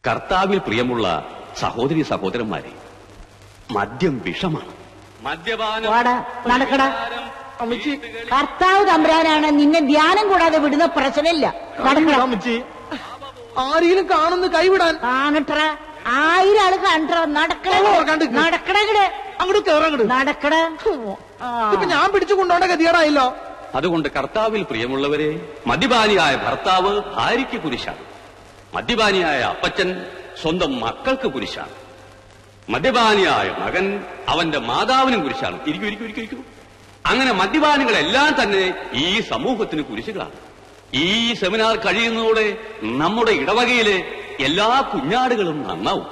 കർത്താവിൽ പ്രിയമുള്ള സഹോദരി സഹോദരന്മാരെ, മദ്യം വിഷമാണ്. നടക്കട. കർത്താവ് തമ്പുരാനാണ് നിന്നെ ധ്യാനം കൂടാതെ വിടുന്ന പ്രശ്നമില്ല. അമ്മച്ചി ആരെങ്കിലും കാണുന്ന കൈവിടാൻ കാണട്ട, 1000 ആള് കാണട്ട. നടക്കട അങ്ങോട്ട് കേറങ്ങട് നടക്കട. ഇപ്പൊ ഞാൻ പിടിച്ചു കൊണ്ടോണ്ട ഗതികേടായല്ലോ. അതുകൊണ്ട് കർത്താവിൽ പ്രിയമുള്ളവരെ, മദ്യപാനിയായ ഭർത്താവ് ഭാര്യയ്ക്ക് കുരിശാണ്. മദ്യപാനിയായ അപ്പച്ചൻ സ്വന്തം മക്കൾക്ക് കുരിശാണ്. മദ്യപാനിയായ മകൻ അവന്റെ മാതാവിനും കുരിശാണ്. ഇരിക്കൂ. അങ്ങനെ മദ്യപാനികളെല്ലാം തന്നെ ഈ സമൂഹത്തിന് കുരിശുകളാണ്. ഈ സെമിനാർ കഴിയുന്നതോടെ നമ്മുടെ ഇടവകയിലെ എല്ലാ കുഞ്ഞാടുകളും നന്നാവും.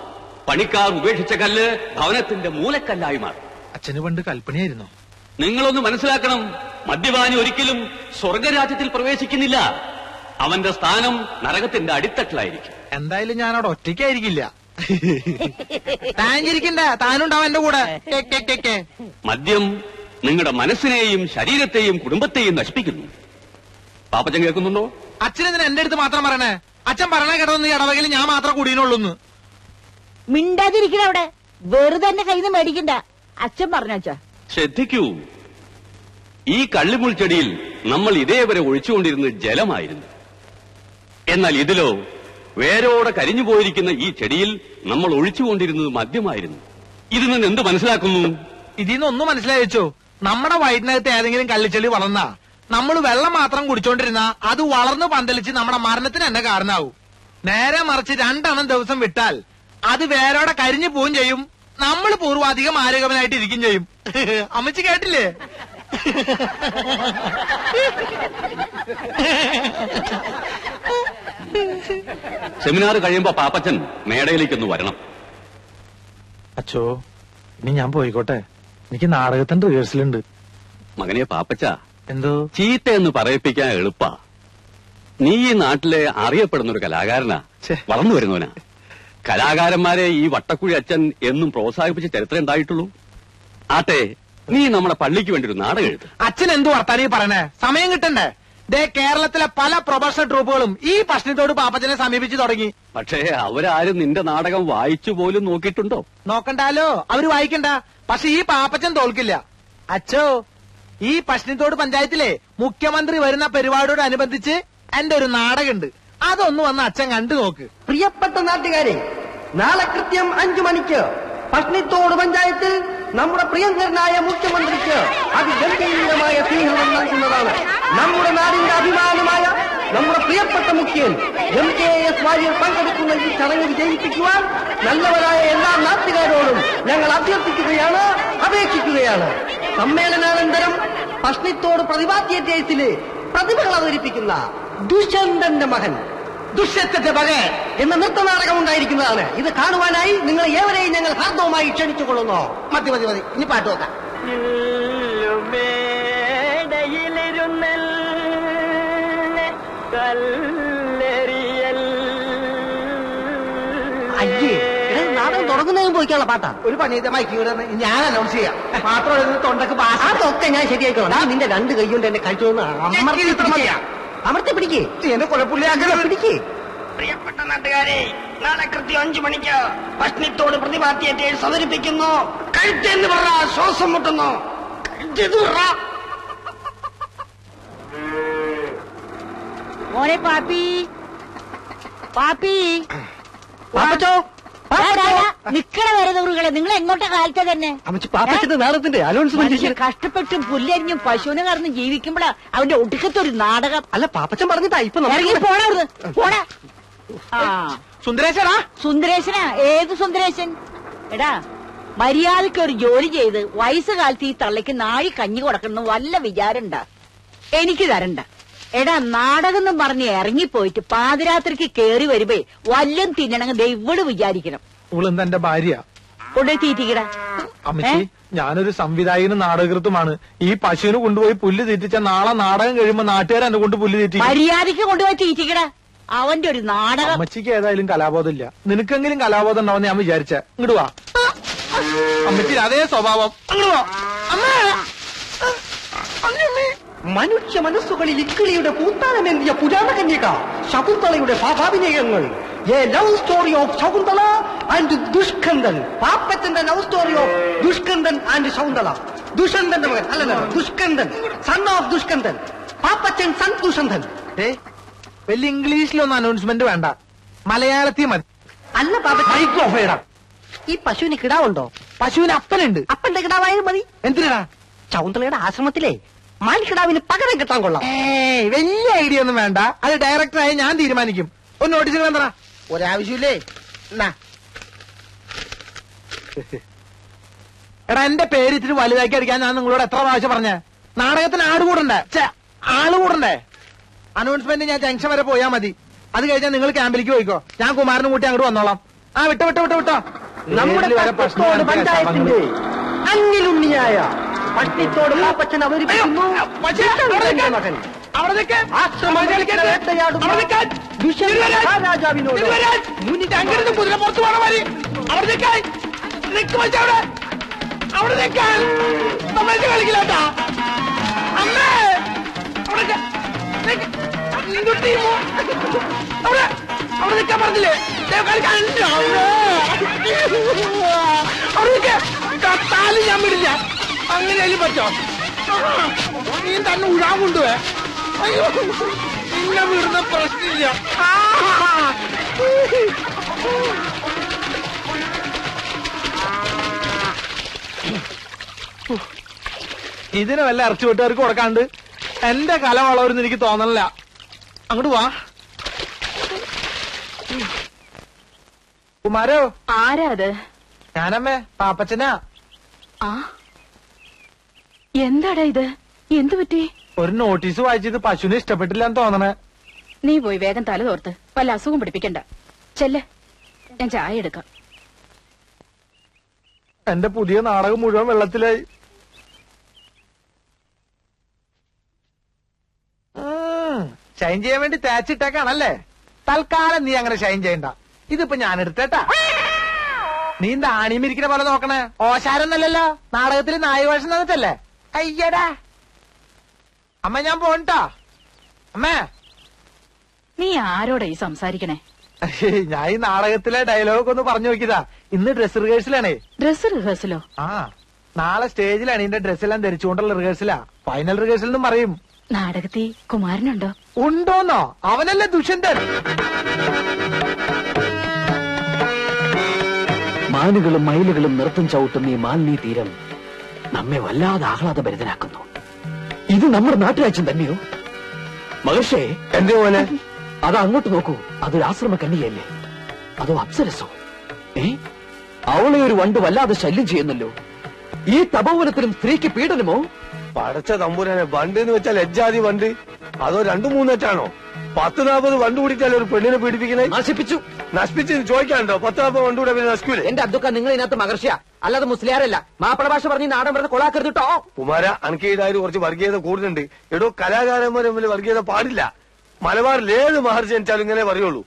പണിക്കാർ ഉപേക്ഷിച്ച കല്ല് ഭവനത്തിന്റെ മൂലക്കല്ലായി മാറും. അച്ഛന് പണ്ട് കൽപ്പനയായിരുന്നു. നിങ്ങളൊന്ന് മനസ്സിലാക്കണം, മദ്യപാനി ഒരിക്കലും സ്വർഗരാജ്യത്തിൽ പ്രവേശിക്കുന്നില്ല. അവന്റെ സ്ഥാനം നരകത്തിന്റെ അടിത്തട്ടിലായിരിക്കും. എന്തായാലും ഞാൻ അവിടെ ഒറ്റയ്ക്കായിരിക്കില്ല. താനിരിക്കണ്ട, താനുണ്ടാവും എന്റെ കൂടെ. മദ്യം നിങ്ങളുടെ മനസ്സിനെയും ശരീരത്തെയും കുടുംബത്തെയും നശിപ്പിക്കുന്നു. പാപ്പച്ചൻ കേൾക്കുന്നുണ്ടോ? അച്ഛനെന്തിനാ എന്റെ അടുത്ത് മാത്രം പറയണേ? അച്ഛൻ പറഞ്ഞ കേട്ടതൊന്ന് ഇടവകയിൽ ഞാൻ മാത്രം കൂടിയുള്ളൂന്ന്. മിണ്ടാതിരിക്കണ അവിടെ. വെറുതെ എന്റെ കയ്യിൽ നിന്ന് മേടിക്കണ്ട. അച്ഛൻ പറഞ്ഞാച്ചാ. ശ്രദ്ധിക്കൂ, ഈ കള്ളിമുൾച്ചെടിയിൽ നമ്മൾ ഇതേവരെ ഒഴിച്ചുകൊണ്ടിരുന്നത് ജലമായിരുന്നു. എന്നാൽ ഇതിലോ വേരോടെ കരിഞ്ഞു പോയിരിക്കുന്ന ഈ ചെടിയിൽ നമ്മൾ ഒഴിച്ചുകൊണ്ടിരുന്നത് മദ്യമായിരുന്നു. ഇതിൽ നിന്ന് എന്ത് മനസ്സിലാക്കുന്നു? ഇതിൽ നിന്നൊന്നും മനസ്സിലായി വെച്ചോ. നമ്മുടെ വയറ്റിനകത്ത് ഏതെങ്കിലും കള്ളിച്ചെടി വളർന്നാ നമ്മൾ വെള്ളം മാത്രം കുടിച്ചോണ്ടിരുന്ന അത് വളർന്നു പന്തലിച്ച് നമ്മുടെ മരണത്തിന് തന്നെ കാരണമാവും. നേരെ മറിച്ച് 2 ദിവസം വിട്ടാൽ അത് വേരോടെ കരിഞ്ഞു പോവുകയും ചെയ്യും. നമ്മൾ പൂർവാധികം ആരോഗ്യവനായിട്ട് ഇരിക്കും ചെയ്യും. അമ്മച്ചി കേട്ടില്ലേ? സെമിനാർ കഴിയുമ്പോ പാപ്പച്ചൻ മേടയിലേക്കൊന്ന് വരണം. അച്ചോ, ഇനി ഞാൻ പോയിക്കോട്ടെ. എനിക്ക് നാടകത്തിന്റെ റിഹേഴ്സലുണ്ട്. മകനെ പാപ്പച്ച, എന്തോ ചീത്തയെന്ന് പറയിപ്പിക്കാൻ എളുപ്പാ. നീ ഈ നാട്ടിലെ അറിയപ്പെടുന്ന ഒരു കലാകാരനാ, വളർന്നു വരുന്നവനാ. കലാകാരന്മാരെ ഈ വട്ടക്കുഴി അച്ഛൻ എന്നും പ്രോത്സാഹിപ്പിച്ച ചരിത്രം ഉണ്ടായിട്ടുള്ളൂ. ആട്ടെ, നീ നമ്മുടെ പള്ളിക്ക് വേണ്ടി ഒരു നാടകം എഴുത്. അച്ഛൻ എന്തു വർത്താനീ പറയണേ? സമയം കിട്ടണ്ടേ? ദേ, കേരളത്തിലെ പല പ്രൊഫഷണൽ ട്രൂപ്പുകളും ഈ പ്രശ്നത്തോട് പാപ്പച്ചനെ സമീപിച്ചു തുടങ്ങി. പക്ഷേ അവരാരും നിന്റെ നാടകം വായിച്ചു പോലും നോക്കിയിട്ടുണ്ടോ? നോക്കണ്ടാലോ, അവര് വായിക്കണ്ട. പക്ഷെ ഈ പാപ്പച്ചൻ തോൽക്കില്ല. അച്ഛോ, ഈ പശ്ചിമത്തോട് പഞ്ചായത്തിലെ മുഖ്യമന്ത്രി വരുന്ന പരിപാടിയോടനുബന്ധിച്ച് എന്റെ ഒരു നാടകമുണ്ട്. അതൊന്ന് വന്ന് അച്ഛൻ കണ്ടു നോക്ക്. പ്രിയപ്പെട്ട നാട്ടുകാരെ, നാളെ കൃത്യം 5 മണിക്ക് പശ്ചിമത്തോട് പഞ്ചായത്തിൽ നമ്മുടെ പ്രിയങ്കരനായ മുഖ്യമന്ത്രിക്ക് അതിഗംഭീരമായ സ്വീകരണം നൽകുന്നതാണ്. നമ്മുടെ നാടിന്റെ അഭിമാനമായ നമ്മുടെ പ്രിയപ്പെട്ട മുഖ്യൻ MKS വാര്യർ പങ്കെടുക്കുന്ന ഈ ചടങ്ങ് വിജയിപ്പിക്കുവാൻ നല്ലവരായ എല്ലാ നാട്ടുകാരോടും ഞങ്ങൾ അഭ്യർത്ഥിക്കുകയാണ്, അപേക്ഷിക്കുകയാണ്. സമ്മേളനാനന്തരം പശ്ചിമത്തോട് പ്രതിഭാ തിയേറ്റേഴ്സിലെ പ്രതിഭകൾ അവതരിപ്പിക്കുന്ന ദുഷ്യന്തന്റെ മകൻ ദുഷ്യത്തിന്റെ മകൻ എന്ന നൃത്തനാടകം ഉണ്ടായിരിക്കുന്നതാണ്. ഇത് കാണുവാനായി നിങ്ങൾ ഏവരെയും ഞങ്ങൾ ഹാർദവുമായി ക്ഷണിച്ചുകൊള്ളുന്നു. മതി, ഇനി പാട്ട് നോക്കാം. അയ്യേ, നാടകം തുടങ്ങുന്നതിന് പോയിക്കാനുള്ള പാട്ടാ. ഒരു പണിയമായി ഞാൻ അനൗൺസ് ചെയ്യാം. മാത്രം തൊണ്ടക്ക് അതൊക്കെ ഞാൻ ശരിയായിക്കോളാം. നിന്റെ 2 കൈ കൊണ്ട് എന്നെ കഴിച്ചോന്ന് അമർത്തി പിടിക്കേ. എന്നെ കൊലപ്പുള്ളിയാക്കല പിടിക്കേ. പ്രിയപ്പെട്ട നാട്ടുകാരെ, നാളെ കൃത്യം 5 മണിക്ക് പശ്ചിമത്തോട് പ്രതിഭാ തിയേറ്റേഴ്സ് അവതരിപ്പിക്കുന്നു. കഴുത്തെന്ന് പറ, ശ്വാസം മുട്ടുന്നു. മോനെ പാപ്പി, നിക്കണ വരെ ദൂറുകളെ, നിങ്ങൾ എങ്ങോട്ടാ കാലത്തെ തന്നെ? നാടകത്തിന്റെ അനൗൺസ്മെന്റ് കഷ്ടപ്പെട്ടും പുല്ലരിഞ്ഞും പശുവിനെ കറന്ന് ജീവിക്കുമ്പോഴാ അവന്റെ ഒടുക്കത്തൊരു നാടകം. അല്ല, പാപ്പച്ചൻ പറഞ്ഞിട്ടാ ഇപ്പൊ പോടാ. സുന്ദരേശനാ? സുന്ദരേശനാ? ഏത് സുന്ദരേശൻ? എടാ, മര്യാദയ്ക്ക് ഒരു ജോലി ചെയ്ത് വയസ്സുകാലത്ത് ഈ തള്ളയ്ക്ക് നാഴി കഞ്ഞി കൊടുക്കണം വല്ല വിചാരണ്ട. എനിക്ക് തരണ്ട. എടാ, നാടകം എന്നും പറഞ്ഞ് ഇറങ്ങിപ്പോയിട്ട് പാതിരാത്രിക്ക് കേറി വരുമ്പോ വല്ലതും തിന്നണമെങ്കിൽ ദൈവട് വിചാരിക്കണം. ഇവളെന്താ എന്റെ ഭാര്യ? കൊണ്ടേ തീറ്റിക്കടാ. അമ്മച്ചി, ഞാനൊരു സംവിധായകനും നാടകൃത്തുമാണ്. ഈ പശുവിന് കൊണ്ടുപോയി പുല്ല് തീറ്റിച്ച നാളെ നാടകം കഴിയുമ്പോ നാട്ടുകാർ എന്നെ കൊണ്ട് പുല്ല് തീറ്റി. മര്യാദയ്ക്ക് കൊണ്ടുപോയി തീറ്റിക്കടാ. അവന്റെ ഒരു നാടകം. അമ്മച്ചിക്ക് ഏതായാലും കലാബോധമില്ല. നിനക്കെങ്കിലും കലാബോധം ഉണ്ടാവും ഞാൻ വിചാരിച്ച. ഇങ്ങോട്ട് വാ. അമ്മച്ചി അതേ സ്വഭാവം. മനുഷ്യ മനസ്സുകളിൽ ഇക്കിളിയുടെ പൂത്താനമേന്തിയ പുരാണ കന്യക ശകുന്തളയുടെ ഭാവാഭിനയങ്ങൾ a love story of Shakuntala and Dushkandan. പാപ്പച്ചന്റെ love story of Dushkandan and Shakuntala. ദുഷ്യന്തന്റെ മകൻ അല്ലല്ലോ, Dushkandan, son of Dushkandan. Pappachan son Dushyanthan. വലിയ ഇംഗ്ലീഷിലൊന്നും അനൗൺസ്മെന്റ് വേണ്ട, മലയാളത്തിൽ മതി. അല്ല പാപ്പച്ചൻ, മൈക്ക് ഓഫ് ചെയ്യടാ. ഈ പശുവിന് കിടാവുണ്ടോ? പശുവിന് അപ്പനുണ്ട്. അപ്പന്റെ കിടാവായാലും മതി. എന്തിനാ? ശകുന്തളയുടെ ആശ്രമത്തിലെ മാൻകിടാവിന് പകരം കിട്ടാൻ കൊള്ളാം. വലിയ ഐഡിയ ഒന്നും വേണ്ട, അത് ഡയറക്ടറായി ഞാൻ തീരുമാനിക്കും. ഒന്ന് നോട്ടീസ് എന്താ? ഒരാവശ്യമില്ലേ? എടാ, എന്റെ പേര് ഇത്തിരി വലുതാക്കി അടിക്കാൻ ഞാൻ നിങ്ങളോട് എത്ര പ്രാവശ്യം പറഞ്ഞേ? നാടകത്തിന് ആള് കൂടണ്ടേ? അനൗൺസ്മെന്റ് ഞാൻ ജംഗ്ഷൻ വരെ പോയാ മതി. അത് കഴിഞ്ഞാൽ നിങ്ങൾ ക്യാമ്പിലേക്ക് പോയിക്കോ, ഞാൻ കുമാരനും കൂട്ടി അങ്ങോട്ട് വന്നോളാം. ആ വിട്ടോ. നമ്മുടെ പട്ടത്തോട് പഞ്ചായത്തിന്റെ അന്നിലുണ്ണിയായ പട്ടിത്തോട് പാപ്പച്ചൻ അവതരിപ്പിക്കുന്നു മകൻ രാജാവിനോട് കുതിര പുറത്തു പോണ മാതിരി അവിടെ നിൽക്കാൻ കളിക്കില്ലാട്ടാ. അമ്മേ അവിടെ നിൽക്കാൻ പറഞ്ഞില്ലേ? അവിടെ കത്താലും ഞാൻ വിടില്ല. അങ്ങനെയാലും പറ്റോ? നീ തന്നെ ഉഴാൻ കൊണ്ടുപോയെ. അയ്യോ, നിന്നെ വിടുന്ന പ്രശ്നമില്ല. ഇതിന് വല്ല ഇറച്ചി വീട്ടുകാർക്ക് കൊടുക്കാണ്ട് എന്റെ കല വളവരുന്ന് എനിക്ക് തോന്നണില്ല. അങ്ങോട്ട് വാ. കുമാരോ, ആരാ അത്? ഞാനമ്മേ, പാപ്പച്ചനാ. ആ, എന്താടാ ഇത്? എന്തു പറ്റി? ഒരു നോട്ടീസ് വായിച്ചത് പശുവിനെ ഇഷ്ടപ്പെട്ടില്ലെന്ന് തോന്നണേ. നീ പോയി വേഗം തല തോർത്ത് വല്ല അസുഖം പിടിപ്പിക്കണ്ട. ചെല്ല്, ഞാൻ ചായ എടുക്കാം. എന്റെ പുതിയ നാടകം മുഴുവൻ വെള്ളത്തിലായി. ഷൈൻ ചെയ്യാൻ വേണ്ടി തേച്ചിട്ടേക്കാണല്ലേ? തൽക്കാലം നീ അങ്ങനെ ഷൈൻ ചെയ്യണ്ട. ഇതിപ്പോ ഞാൻ എടുത്തേട്ടാ. നീ എന്താ ആണിമിരിക്കുന്ന പോലെ നോക്കണേ? ഓശാരൊന്നല്ലല്ലോ, നാടകത്തിൽ നായവേഷം തന്നിട്ടല്ലേ? അയ്യടാ അമ്മ, ഞാൻ പോണ്ടാ. അമ്മേ, നീ ആരോടാ ഈ സംസാരിക്കണേ? ഞാൻ ഈ നാടകത്തിലെ ഡയലോഗ് ഒന്ന് പറഞ്ഞു നോക്കിയതാ. ഇന്ന് ഡ്രസ് റിഹേഴ്സലാണേ. ഡ്രസ് റിഹേഴ്സലോ? ആ, നാളെ സ്റ്റേജിലാണ് ഇതിന്റെ ഡ്രസ്സെല്ലാം ധരിച്ചുകൊണ്ടുള്ള റിഹേഴ്സലാ. ഫൈനൽ റിഹേഴ്സൽ എന്നും പറയും. നാടകത്തിൽ കുമാരനുണ്ടോ? ഉണ്ടോന്നോ? അവനല്ലേ ദുഷ്യന്തൻ. മാനുകളും മയിലുകളും നൃത്തം ചവിട്ടുന്ന ഈ മാലിന്യ തീരം നമ്മെ വല്ലാതെ ആഹ്ലാദഭരിതനാക്കുന്നു. ഇത് നമ്മുടെ നാട്ടുരാജ്യം തന്നെയോ? മഹർഷേ, എന്തേ പോലെ? അത് അങ്ങോട്ട് നോക്കൂ. അതൊരു ആശ്രമ കന്യകയല്ലേ? അതോ അപ്സരസോ? അവളെ ഒരു വണ്ട് വല്ലാതെ ശല്യം ചെയ്യുന്നല്ലോ. ഈ തപോവനത്തിലും സ്ത്രീക്ക് പീഡനമോ? പടച്ച തമ്പുരാനെ, വണ്ട് എന്ന് വെച്ചാൽ ലജ്ജാതി വണ്ട്. അതോ 2-3 10-40 വണ്ട് കൂടിയിട്ടല്ലേ ഒരു പെണ്ണിനെ പീഡിപ്പിക്കണേ? നശിപ്പിച്ച് ചോദിക്കാനുണ്ടോ? 10-40 വണ്ട് കൂടെ പിന്നെ നശിക്കൂലേ? എന്റെ അബ്ദുക്ക, നിങ്ങൾ ഇതിനകത്ത് മഹർഷിയ അല്ലാതെ മുസ്ലിയാരല്ല. മാപ്പിള ഭാഷ പറഞ്ഞ് നാടൻ പറഞ്ഞ് കൊളാക്കരുത് കേട്ടോ. കുമാര, അനക്കേതായാലും കുറച്ച് വർഗീയത കൂടുതലുണ്ട്. എടോ, കലാകാരന്മാർ തമ്മിൽ വർഗീയത പാടില്ല. മലബാറിൽ ഏത് മഹർജി ജനിച്ചാലും ഇങ്ങനെ പറയുള്ളൂ.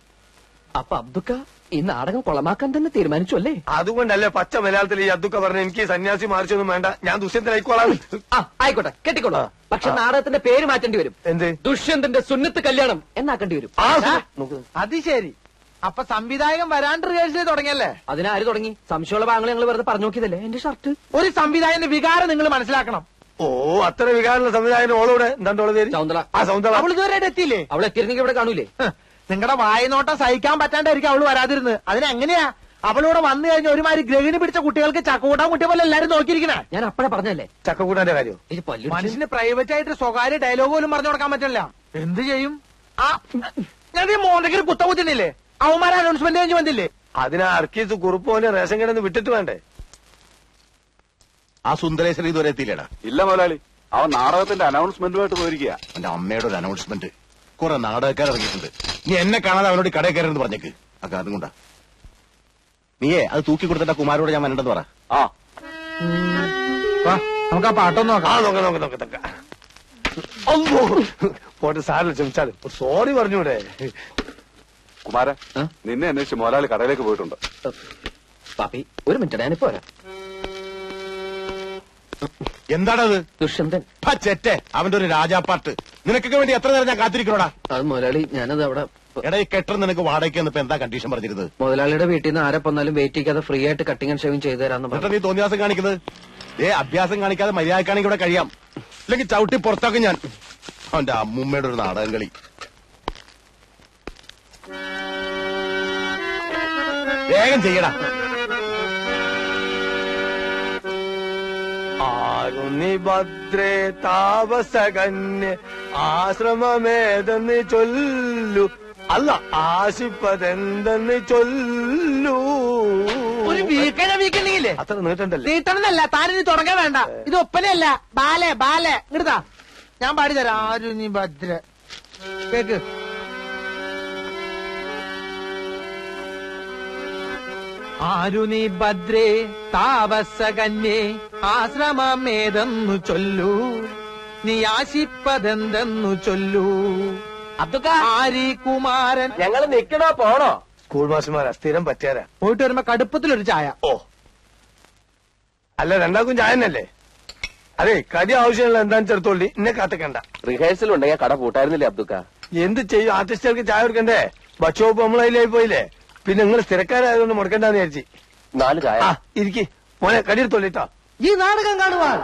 അപ്പൊ അബ്ദുക്ക ഈ നാടകം കൊളമാക്കാൻ തന്നെ തീരുമാനിച്ചു അല്ലേ? അതുകൊണ്ടല്ലേ പച്ച മലയാളത്തിൽ ഈ അദ്ദുക്ക പറഞ്ഞ എനിക്ക് സന്യാസി മാറിച്ചൊന്നും വേണ്ട, ഞാൻ ദുഷ്യന്തനായിക്കോളാം. ആയിക്കോട്ടെ, കെട്ടിക്കോളൂ. പക്ഷെ നാടകത്തിന്റെ പേര് മാറ്റേണ്ടി വരും. എന്ത്? ദുഷ്യന്തന്റെ സുന്നത്ത് കല്യാണം എന്നാക്കേണ്ടി വരും. അത് ശരി. അപ്പൊ സംവിധായകൻ വരാണ്ട് റിഹേഴ്സൽ തുടങ്ങിയല്ലേ? അതിനാര് തുടങ്ങി? സംശയമുള്ള ഭാഗങ്ങൾ ഞങ്ങൾ വെറുതെ പറഞ്ഞു നോക്കിയതല്ലേ. എന്റെ ഷർട്ട്. ഒരു സംവിധായകന്റെ വികാരം നിങ്ങൾ മനസ്സിലാക്കണം. ഓ, അത്ര വികാരമുള്ള സംവിധായകൻ ഓളോടെ എന്താ പേര്? സൗന്ദല. ആ, സൗന്ദല. അവൾ ഇതുവരെ എത്തിയില്ലേ? അവളെ എത്തിയിരുന്നെങ്കിൽ ഇവിടെ കാണൂലേ? നിങ്ങളുടെ വായനോട്ടം സഹിക്കാൻ പറ്റാണ്ടായിരിക്കും അവള് വരാതിരുന്നത്. അതിനെങ്ങനെയാ അവളിവിടെ വന്നു കഴിഞ്ഞ ഒരുമാതിരി ഗ്രഹിണി പിടിച്ച കുട്ടികൾക്ക് ചക്കൂട്ടാൻ കുട്ടിയെ പോലെ എല്ലാരും നോക്കിയിരിക്കണേ. ഞാൻ അപ്പഴേ പറഞ്ഞല്ലേ ചക്കക്കൂട്ടാന്റെ കാര്യം. ഇത് പല്ലു മനുഷ്യന് പ്രൈവറ്റ് ആയിട്ട് സ്വകാര്യ ഡയലോഗ് പോലും പറഞ്ഞു കൊടുക്കാൻ പറ്റില്ല. എന്ത് ചെയ്യും? ആ, ഞാൻ ഈ മോന്തയ്ക്ക് കുത്ത കുത്തിനില്ലേ? അവന്മാരെ അനൗൺസ്മെന്റ് കഴിഞ്ഞ് വന്നില്ലേ? അതിനാ അർക്കീസ് കുറുപ്പോനെ റേഷൻ കിടന്ന് വിട്ടിട്ട് വേണ്ടേ? ആ സുന്ദരേശ്വരൻ ഇതുവരെ എത്തിയില്ലേടാ? ഇല്ല മുതലാളി, അവൻ നാടകത്തിന്റെ അനൗൺസ്മെന്റുമായിട്ട് പോയിരിക്കുക. എന്റെ അമ്മയുടെ ഒരു അനൗൺസ്മെന്റ്. കുറെ നാടകക്കാർ ഇറങ്ങിയിട്ടുണ്ട്. നീ എന്നെ കാണാതെ അവനോട് കടയിൽ കയറെന്ന് പറഞ്ഞേക്ക്. അക്ക അതും കൊണ്ടാ. നീയേ അത് തൂക്കി കൊടുത്തിട്ട് കുമാരോട് ഞാൻ വരണ്ടെന്ന് പറ. ആ, വാ, നമുക്ക് ആ പാട്ടൊന്നും ആ, നോക്കാം. നോക്ക. പോട്ടെ, സാറില്ല, ക്ഷമിച്ചാലും സോറി പറഞ്ഞൂടെ? കുമാര, നിന്നെ അന്വേഷിച്ച് മുതലാളി കടയിലേക്ക് പോയിട്ടുണ്ട്. പാപ്പി ഒരു മിനിറ്റ്, ഞാനിപ്പോ വരാം. എന്താണത്? ദുഷ്യന്തൻ. ചെറ്റെ അവന്റെ ഒരു രാജാപ്പാട്ട്. നിനക്കൊക്കെ വേണ്ടി എത്ര നേരം ഞാൻ കാത്തിരിക്കണോടാ? അത് മുതലാളി, ഞാനത് അവിടെ എടാ ഈ കെട്ടർ നിനക്ക് വാടകയ്ക്ക് ഇപ്പൊ എന്താ കണ്ടീഷൻ പറഞ്ഞിരുന്നത്? മുതലാളിയുടെ വീട്ടിൽ നിന്ന് ആരെ വന്നാലും വെയിറ്റ് ചെയ്യാതെ ഫ്രീ ആയിട്ട് കട്ടിംഗ് ആൻഡ് ഷേവിംഗ് ചെയ്തു തരാന്ന് എന്നിട്ട് പറഞ്ഞു. നീ തോന്നിയാസം കാണിക്കുന്നത്? അഭ്യാസം കാണിക്കാതെ മര്യാദക്കാണെങ്കിൽ ഇവിടെ കഴിയാം, ഇല്ലെങ്കിൽ ചവിട്ടി പുറത്താക്കും ഞാൻ. അവന്റെ അമ്മൂമ്മയുടെ ഒരു നാടകം കളി. വേഗം ചെയ്യടാ. ആരുണി ഭദ്രേ താപസകന്യ ആശ്രമമേതെന്ന് ചൊല്ലു, അല്ല ആശിപ്പതെന്തെന്ന് ചൊല്ലു. ഒരു വീക്കണ്ടെങ്കിലേ അത്ര നീട്ടണ്ടല്ലേ? നീട്ടണമെന്നല്ല, താനിനി തുടങ്ങാൻ വേണ്ട. ഇത് ഒപ്പനയല്ല, ബാലെ ബാലെ. ഇങ്ങടുതാ, ഞാൻ പാടിത്തരാം. ആരും നീ ഭദ്ര കേക്ക്. ആരുനി ഭദ്രേ താപസകന്യേ ആശ്രമമേതെന്നു ചൊല്ലൂ, നീ ആശിപ്പതെന്തെന്നു ചൊല്ലൂ. ആരി കുമാരൻ. ഞങ്ങൾ നിക്കണോ പോണോ? സ്കൂൾ മാസ്റ്റർമാരാ, സ്ഥിരം പറ്റിയാരാ. പോയിട്ട് വരുമ്പോ കടുപ്പത്തിലൊരു ചായ. ഓ അല്ല, രണ്ടാക്കും ചായ തന്നെയല്ലേ? അതെ, കടി ആവശ്യമുള്ള എന്താന്ന് ചെറുത്തോളി, എന്നെ കാത്തിക്കണ്ട. റിഹേഴ്സൽ ഉണ്ടെങ്കിൽ കട പൂട്ടായിരുന്നില്ലേ അബ്ദുക്ക? എന്ത് ചെയ്യും, ആർട്ടിസ്റ്റുകൾക്ക് ചായ കൊടുക്കണ്ടേ? ഭക്ഷോപ്പ് നമ്മളതിലായി പോയില്ലേ. പിന്നെ നിങ്ങൾ സ്ഥിരക്കാരായതുകൊണ്ട് മുടക്കണ്ടെന്ന് വിചാരിച്ചു. 4 ചായ. ആ ഇരിക്കി മോനെ, കടിയെടുത്തോളിട്ടോ. ഈ നാടകം കാണുവാൻ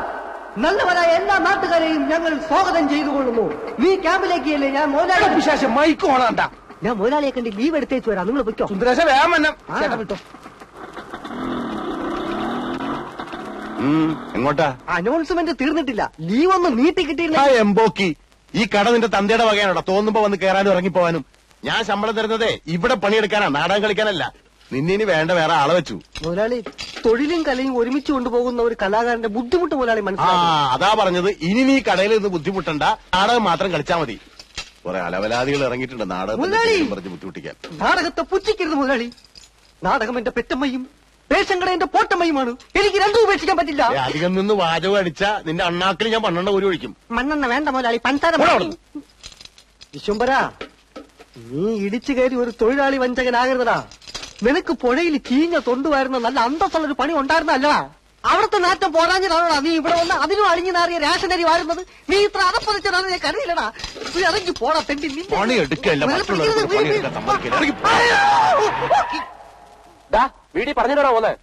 നല്ലവരായ എല്ലാ നാട്ടുകാരെയും ഞങ്ങൾ സ്വാഗതം ചെയ്തുകൊള്ളുന്നു. നീ ക്യാമ്പിലേക്ക് അല്ലേ? ഞാൻ മോലാളി വിശേഷം മൈക്ക് ഓണാണ്ട. ഞാൻ മോലാളിയെ കണ്ട് ലീവ് എടുത്തേച്ചു വരാം. നിങ്ങൾ പൊയ്ക്കോ. സുന്ദരേശ വേഗം വന്നം. ചേട്ടാ വിട്ടോ. എങ്ങോട്ടാ? അനൗൺസ്മെന്റ് തീർന്നിട്ടില്ല. ലീവ് ഒന്ന് നീട്ടി കിട്ടിയില്ല. എംബോക്കി, ഈ കട നിന്റെ തന്തയുടെ വകയാണോടാ? തോന്നുമ്പോ വന്ന് കയറാനും ഇറങ്ങിപ്പോവാനും. ഞാൻ ശമ്പളം തരുന്നതേ ഇവിടെ പണിയെടുക്കാനാ, നാടകം കളിക്കാനല്ല. നിന്നിനി വേണ്ട വേറെ ആളെ വെച്ചു. മുതലാളി, തൊഴിലും കലയും ഒരുമിച്ച് കൊണ്ടുപോകുന്ന ഒരു കലാകാരന്റെ ബുദ്ധിമുട്ട് മുതലാളി ആ മനസ്സിലാക്കി. അതാ പറഞ്ഞത്, ഇനി നീ കടയിൽ നിന്ന് ബുദ്ധിമുട്ടണ്ട, നാടകം മാത്രം കളിച്ചാ മതി. കുറെ അലവലാദികൾ ഇറങ്ങിയിട്ടുണ്ട് നാടകത്തിന്റെ പേരും പറഞ്ഞ് ബുദ്ധിമുട്ടിക്കാൻ. നാടകത്തെ പുച്ഛിക്കരുത് മുതലാളി. നാടകം എന്റെ പെറ്റമ്മയും റേഷൻകട എന്റെ പോട്ടമ്മയുമാണ്. എനിക്ക് രണ്ടും ഉപേക്ഷിക്കാൻ പറ്റില്ല. അധികം നിന്ന് വാചകം അടിച്ച നിന്റെ അണ്ണാക്കിൽ ഞാൻ 12 ഒരു ഒഴിക്കും. മണ്ണെണ്ണ വേണ്ട മുതലാളി, പഞ്ചാര വിശ്വംബര, നീ ഇടിച്ചു കയറി ഒരു തൊഴിലാളി വഞ്ചകനാകരുതടാ. നിനക്ക് പുഴയിൽ ചീഞ്ഞ തൊണ്ടുവായിരുന്ന നല്ല അന്തസ്സുള്ളൊരു പണി ഉണ്ടായിരുന്നല്ല. അവിടുത്തെ നാറ്റം പോരാഞ്ഞതാണോടാ നീ ഇവിടെ വന്ന് അതിനും അളിഞ്ഞു നാറിയ റേഷനരി വാരുന്നത്? നീ ഇത്ര അതപ്പതിച്ചതാണ് ഞാൻ കരുതിയില്ലടാ. നീ ഇറങ്ങി പോടാ തെണ്ടി. പണി എടുക്കല്ല, മറ്റുള്ളവർക്ക് പണിയെടുക്കാൻ സമ്മതിക്കില്ല. വീട്ടിൽ പറഞ്ഞിട്ടാണോ പോന്നെ?